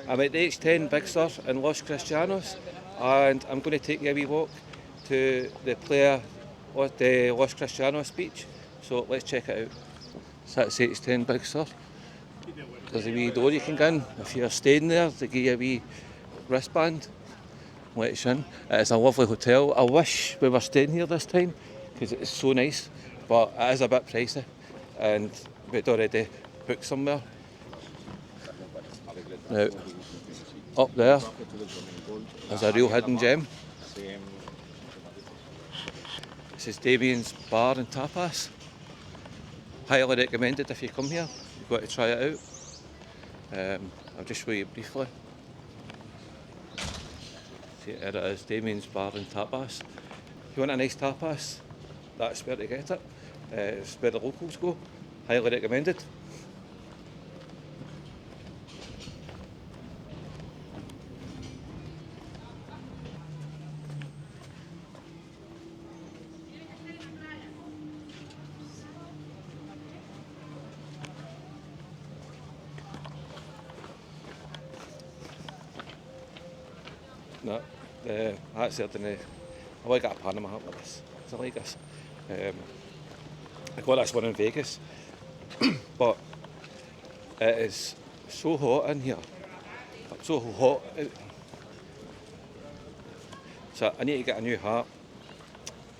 I'm at the H10 Big Sur in Los Cristianos, and I'm going to take you a wee walk to the Los Cristianos beach. So let's check it out. So that's H10 Big Sur. There's a wee door you can go in. If you're staying there, they give you a wee wristband. Let you in. It's a lovely hotel. I wish we were staying here this time because it's so nice, but it is a bit pricey, and we'd already booked somewhere. Now, up there is a real hidden gem. This is Damien's Bar and Tapas. Highly recommended if you come here. You've got to try it out. I'll just show you briefly. See, here it is, Damien's Bar and Tapas. If you want a nice tapas, that's where to get it. It's where the locals go. Highly recommended. No, that's certainly. I like a Panama hat like this. I like this. I got this one in Vegas, but it is so hot in here. So hot. So I need to get a new hat.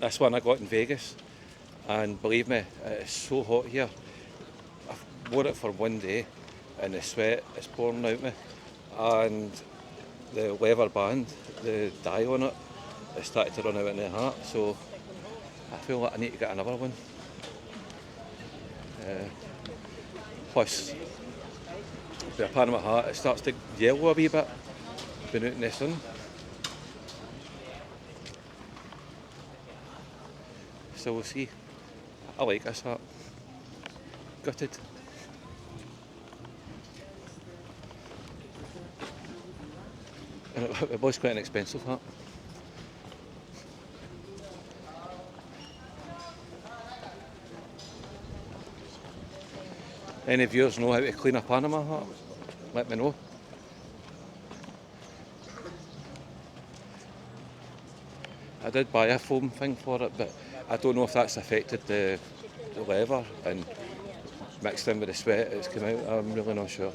This one I got in Vegas, and believe me, it is so hot here. I've wore it for one day, and the sweat is pouring out me, and the leather band, the dye on it, started to run out in the hat, so I feel like I need to get another one. Plus, with a Panama hat, it starts to yellow a wee bit, being out in the sun. So we'll see. I like this hat. Gutted. And it was quite an expensive hat. Any viewers know how to clean a Panama hat? Let me know. I did buy a foam thing for it, but I don't know if that's affected the leather and mixed in with the sweat it's come out. I'm really not sure.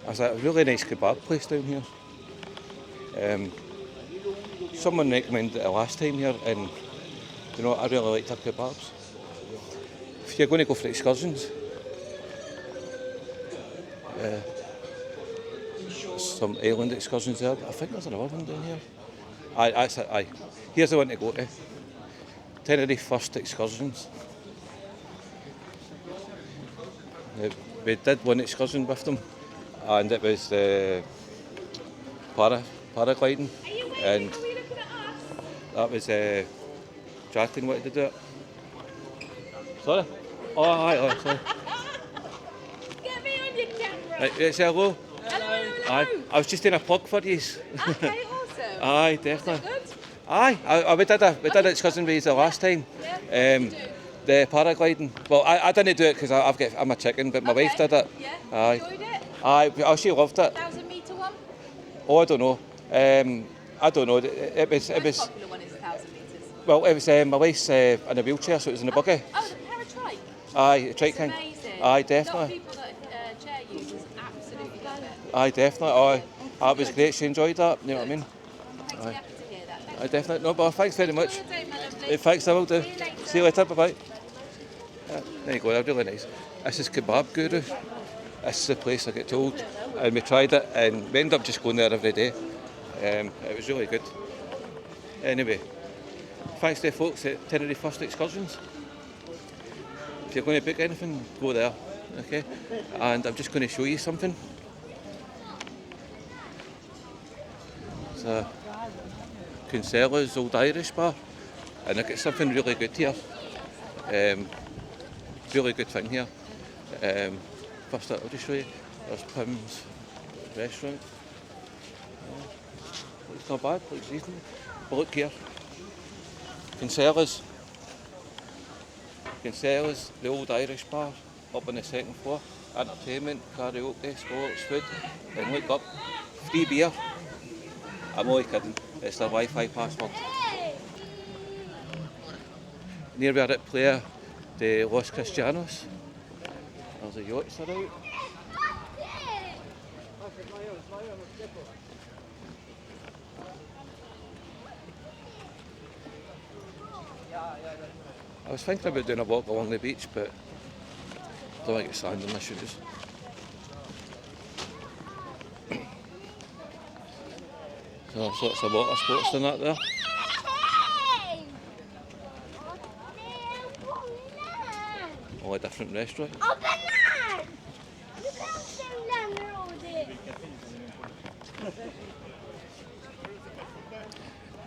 There's a really nice kebab place down here. Someone recommended it last time here, and you know I really liked their kebabs. If you're going to go for excursions, some island excursions there. I think there's another one down here. Aye. Here's the one to go to. Tenerife First Excursions. We did one excursion with them, and it was paragliding, and that was Justin wanted to do it. Sorry? Oh, aye, sorry. Get me on your camera. Right, say hello. Hello. Aye, I was just doing a plug for you. Okay, awesome. Aye, definitely. Was it good? Aye, we did an excursion with you the last time. Yeah. The paragliding. Well, I didn't do it because I'm a chicken, but my wife did it. Yeah. Aye. Enjoyed it? Aye, oh, she loved it. 1,000-metre one? Oh, I don't know. I don't know. It was. The most popular one is 1,000 metres. Well, it was my wife's in a wheelchair, so it was in a buggy. Oh, the paratrike? Aye, the trike It's thing. amazing. Aye, A lot of definitely. people that chair users absolutely love it. Aye, definitely. Aye, it was great. She enjoyed that. You know what I mean? Makes me happy to hear that. Thank Aye, definitely. No, but thanks very much. you. Enjoy your day, my lovely. Thanks, I will do. See you later. See you later. Bye bye. There you go. They're really nice. This is Kebab Guru. This is the place I get told, and we tried it, and we end up just going there every day. It was really good. Anyway, thanks to the folks at Tenerife First Excursions. If you're going to book anything, go there, okay? And I'm just going to show you something. It's a Kinsella's Old Irish Bar, and I got something really good here. Really good thing here. First I'll just show you. There's Pim's restaurant. It's not bad, looks decent. But look here. Kinsella's. can sell us the old Irish bar up on the second floor. Entertainment, karaoke, sports, food. And look up, free beer. I'm only kidding, it's their Wi-Fi password. Near where it play the Los Cristianos. There's a yachts are out. I was thinking about doing a walk along the beach, but I don't like it's sand in my shoes. So there's lots of water sports and that there. All the different restaurants.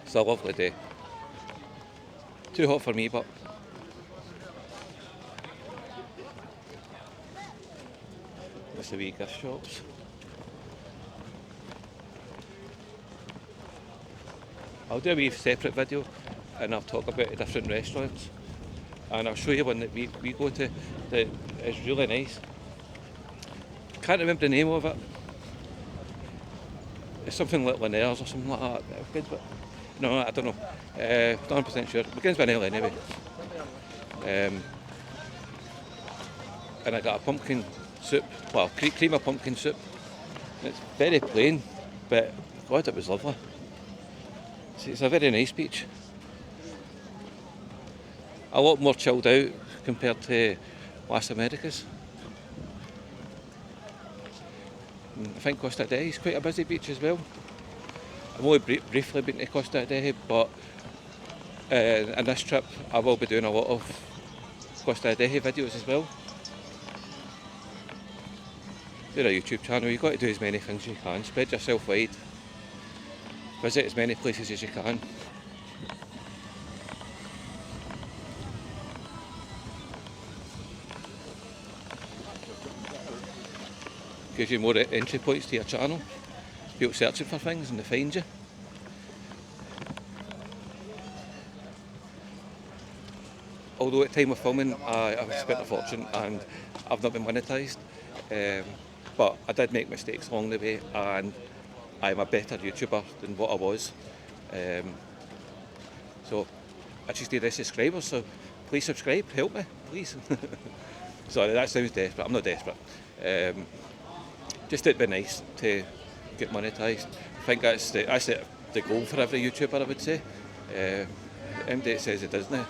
It's a lovely day. Too hot for me, but there's the wee gift shops. I'll do a wee separate video and I'll talk about the different restaurants, and I'll show you one that we go to that is really nice. Can't remember the name of it. It's something like Linares or something like that. But no, I don't know. Not 100% sure. It begins with an L anyway. And I got a pumpkin soup, well, cream of pumpkin soup. It's very plain, but God, it was lovely. It's a very nice beach. A lot more chilled out compared to Las Americas. I think Costa Deje is quite a busy beach as well. I've only briefly been to Costa Deje, but in this trip I will be doing a lot of Costa Deje videos as well. Do a YouTube channel, you've got to do as many things as you can, spread yourself wide, visit as many places as you can. Gives you more entry points to your channel. People searching for things and they find you. Although at the time of filming I've spent a fortune and I've not been monetised, but I did make mistakes along the way and I'm a better YouTuber than what I was. So I just need the subscribers, so please subscribe, help me, please. Sorry, that sounds desperate, I'm not desperate. Just it'd be nice to get monetised. I think that's the goal for every YouTuber, I would say. MD says it doesn't.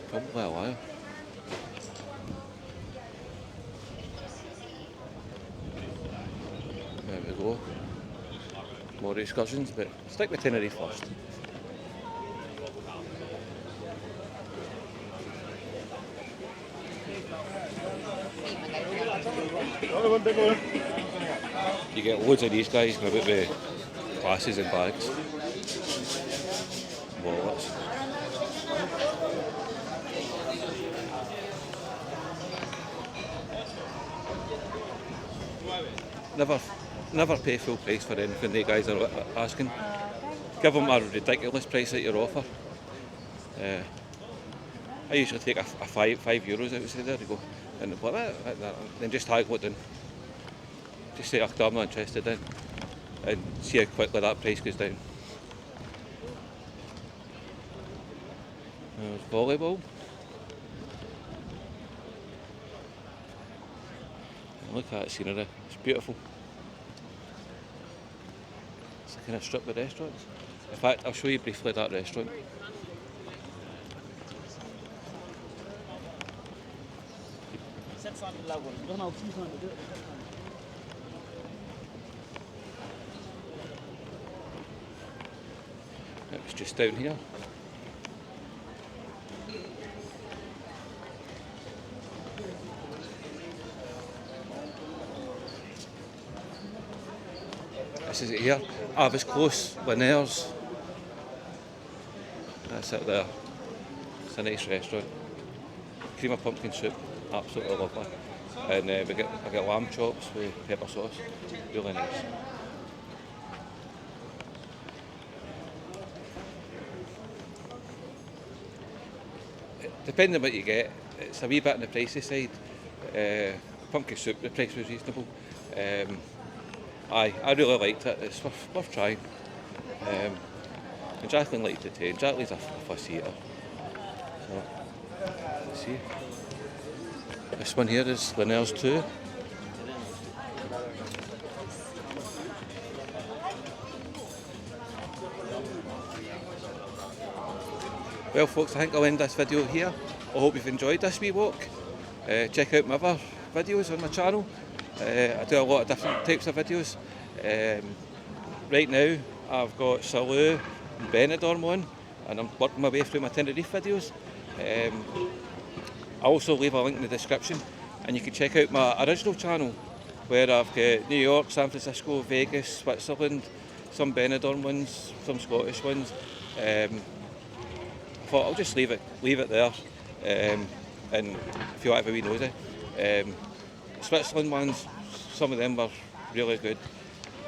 Probably a while. There we go. More excursions, but stick with Tenerife first. You get loads of these guys going about with glasses and bags, wallets. Never pay full price for anything the guys are asking. Give them a ridiculous price at your offer. I usually take a €5 out, say there you go, and then just haggle it down. Just say, I'm not interested in, and see how quickly that price goes down. There's volleyball. Look at that scenery, it's beautiful. It's a kind of strip with restaurants. In fact, I'll show you briefly that restaurant. It was just down here. This is it here. I was close, Linares. That's it there. It's a nice restaurant. Cream of pumpkin soup, absolutely lovely. And I get lamb chops with pepper sauce, really nice. Depending on what you get, it's a wee bit on the pricey side. Pumpkin soup, the price was reasonable. I really liked it. It's worth trying. And Jacqueline liked it too. Jacqueline's a fussy eater. So, let's see. This one here is Linnell's too. Well folks, I think I'll end this video here. I hope you've enjoyed this wee walk. Check out my other videos on my channel. I do a lot of different types of videos. Right now I've got Salou and Benidorm on, and I'm working my way through my Tenerife videos. I'll also leave a link in the description, and you can check out my original channel where I've got New York, San Francisco, Vegas, Switzerland, some Benidorm ones, some Scottish ones. I thought I'll just leave it there, and if you want to have a wee nosy. Switzerland ones, some of them were really good.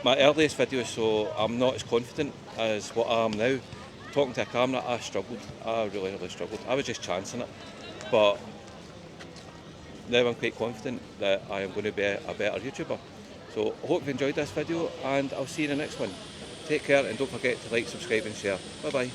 My earliest videos, so I'm not as confident as what I am now. Talking to a camera, I struggled. I really struggled. I was just chancing it, but now I'm quite confident that I am going to be a better YouTuber. So I hope you enjoyed this video, and I'll see you in the next one. Take care, and don't forget to like, subscribe and share. Bye bye.